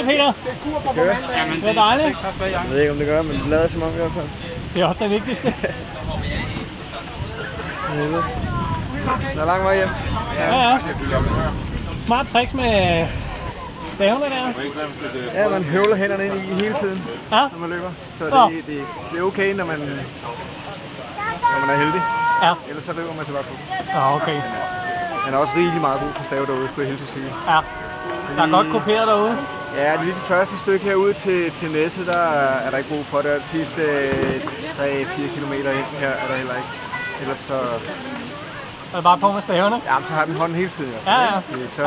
det, Peter? Det er dejligt. Jeg ved ikke, om det gør, men det lader som om i hvert fald. Det er også det vigtigste. Der er lang vej hjem. Ja. Smart tricks med stavene der. Ja, man høvler hænderne ind i hele tiden, når man løber. Så det er okay, når man er heldig. Ja. Ellers så løber man til bakfod. Ja, okay. Man er også rigtig meget brug for stave derude, skulle jeg hilse sige. Ja. Der er godt kopieret derude. Ja, lige det første stykke herude til Næsset, der er der ikke brug for det. De sidste 3-4 kilometer ind her er der heller ikke. Ellers så... Er det bare på med staverne? Jamen, så har den hånden hele tiden. Ja. Så...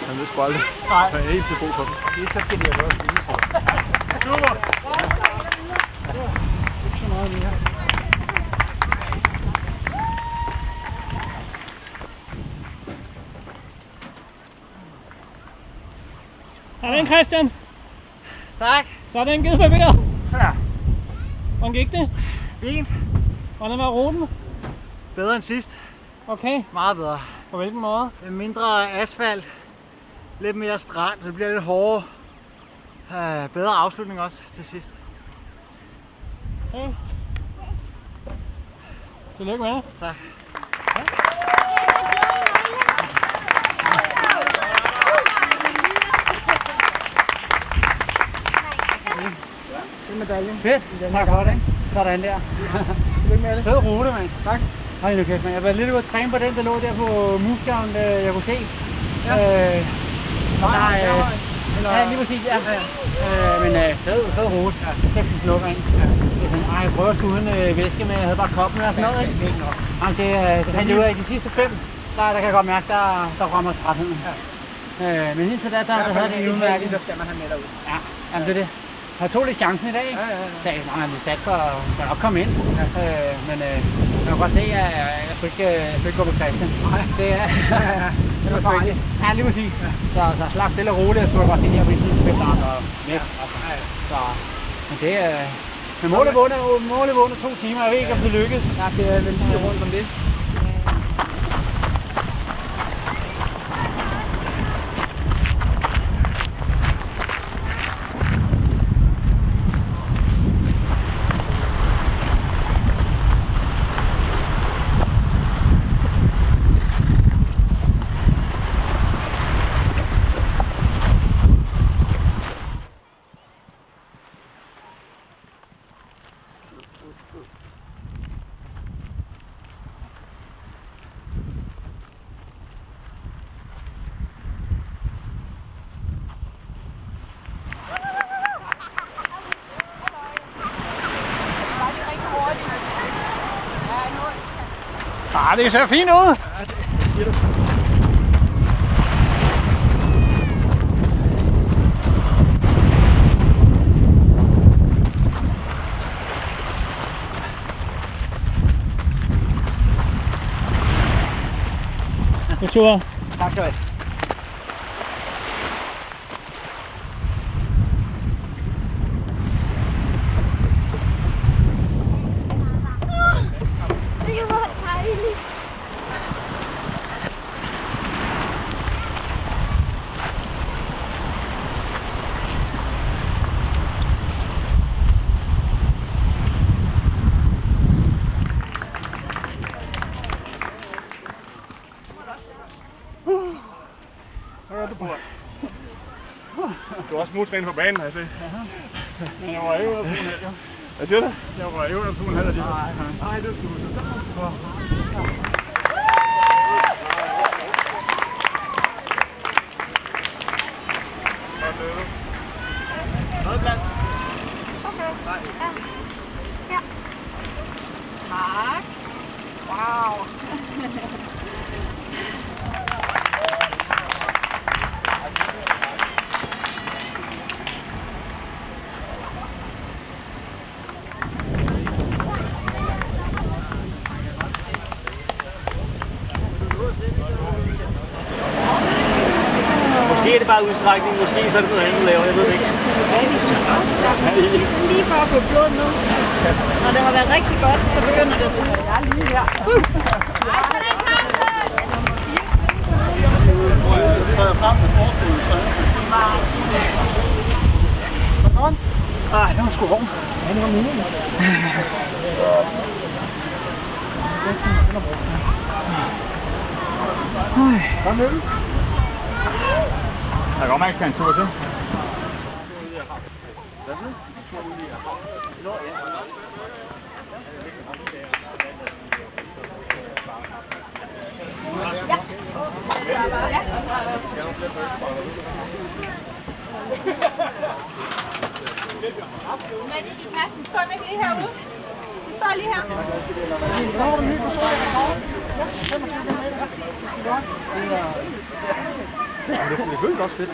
Man ved sgu aldrig. Nej. Man er helt til brug for dem. Så skal de have noget. Super. Ikke så meget mere. Sådan, Christian. Tak. Sådan, givet papir. Ja. Hvordan gik det? Fint. Hvordan var ruten? Bedre end sidst. Okay. Meget bedre. På hvilken måde? Mindre asfalt. Lidt mere strand, så det bliver lidt hårdere. Bedre afslutning også til sidst. Okay. Tillykke med det. Tak. Det er medaljen. Fedt. Tak for det. Sådan der. Tillykke med det. Fed rute, mand. Tak. Hold nu kæft, man. Jeg var lidt ude at træne på den, der lå der på Musgavn, jeg kunne se. Ja. Ja, lige præcis, ja. Men fed rute. Ja, kæft en sluk, mand. Jeg prøver at skulle uden væske, men jeg havde bare koppen og sådan noget, ikke? Jamen, det fandt jeg ud af de sidste 5. Der kan jeg godt mærke, der rammer trætheden. Ja. Men indtil der havde det udmærket. Der skal man have med derud. Ja, jamen det er det. Jeg tog lidt chancen i dag, ikke? Så jeg blev sat for at nok komme ind. Men jeg kan godt se, at jeg skulle ikke gå på Christian. Det var farligt. Ja, lige præcis. Så slap stille og roligt, og så godt se her på de sidste 5 dage og væk. Så, men det er... Men målet vundet 2 timer, jeg ved ikke, om det lykkedes. Ja, det er vel lige rundt om det. Det ser fint ud. Ja, det siger du. God tur. Tak skal du have. Det var dejligt. Du har også smugtrænet på banen, har jeg set. Men jeg var ikke ude af 2,5, jo. Hvad siger du? Jeg var ikke ude af 2,5 alligevel. Nej, det skulle du. Madplads. Okay. Ja. Ja. Tak. Wow. Måske er det bare udstrækning, måske så er det noget andet laver, jeg ved det ikke. Lige for at få blod ned. Når det har været rigtig godt, så begynder det sådan. Jeg er lige her. Jeg træder frem med forfoden, Ah, det var sgu rum. Ja, det var meningen. Kom nu. Der går man ikke en tur til. Maddie, i kassen. Står den ikke lige herude? Den står lige her. Hvor har du en ny person, der kan komme? 25 km. Godt. Det føles også fedt.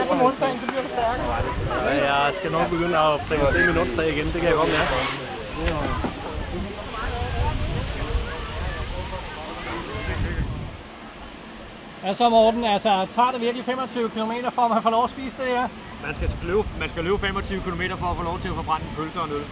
På onsdagen, så bliver du stærkere. Ja, jeg skal nok begynde at prioritere min onsdag igen, det kan jeg godt mærke. Ja, så Morten, altså tager det virkelig 25 km for at man får lov at spise det her? Man skal løbe 25 km for at få lov til at forbrænde en pølse og en øl.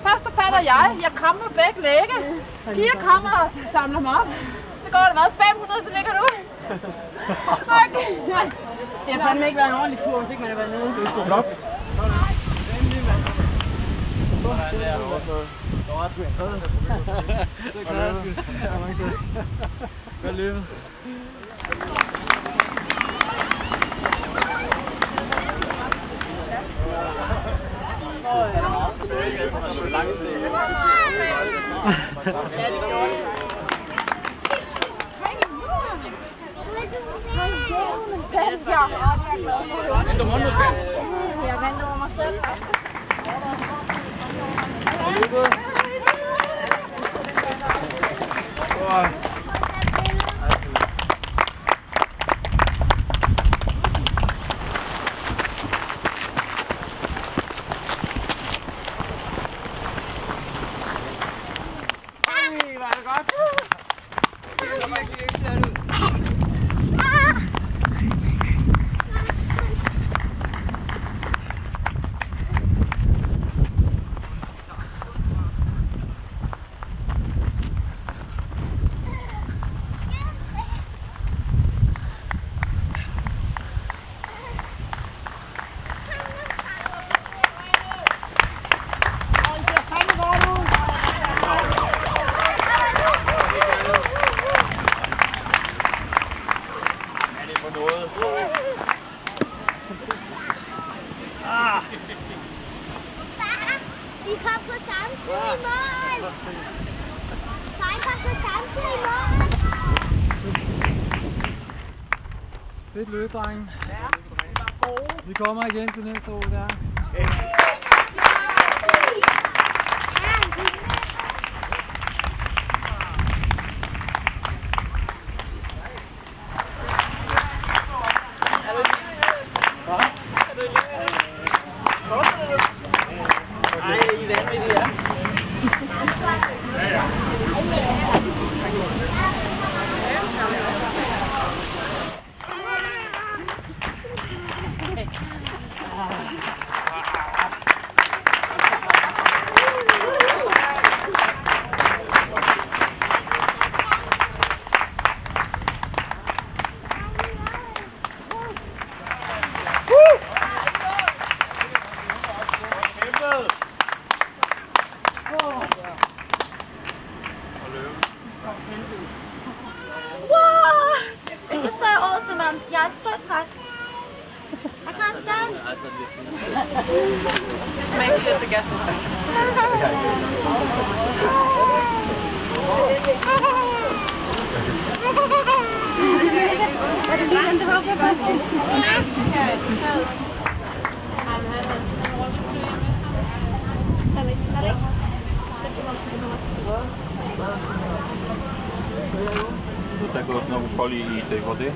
Først så fatter jeg kommer med begge lægge. Pia kommer og samler mig op. Så går det hvad, 500, så ligger du. Okay. Det har fandme ikke været en ordentlig tur, hvis ikke man har været nede. Det er sgu flot. Hvad løbet? Jeg vandt over mig selv. Vi kom på samme tid i mål! Fej kom på samme tid i mål! Fedt løb, drenge. Vi kommer igen til næste år, der. It was so awesome. I'm so tired. I can't stand. Just make sure to get something. Do tego znowu folii i tej wody.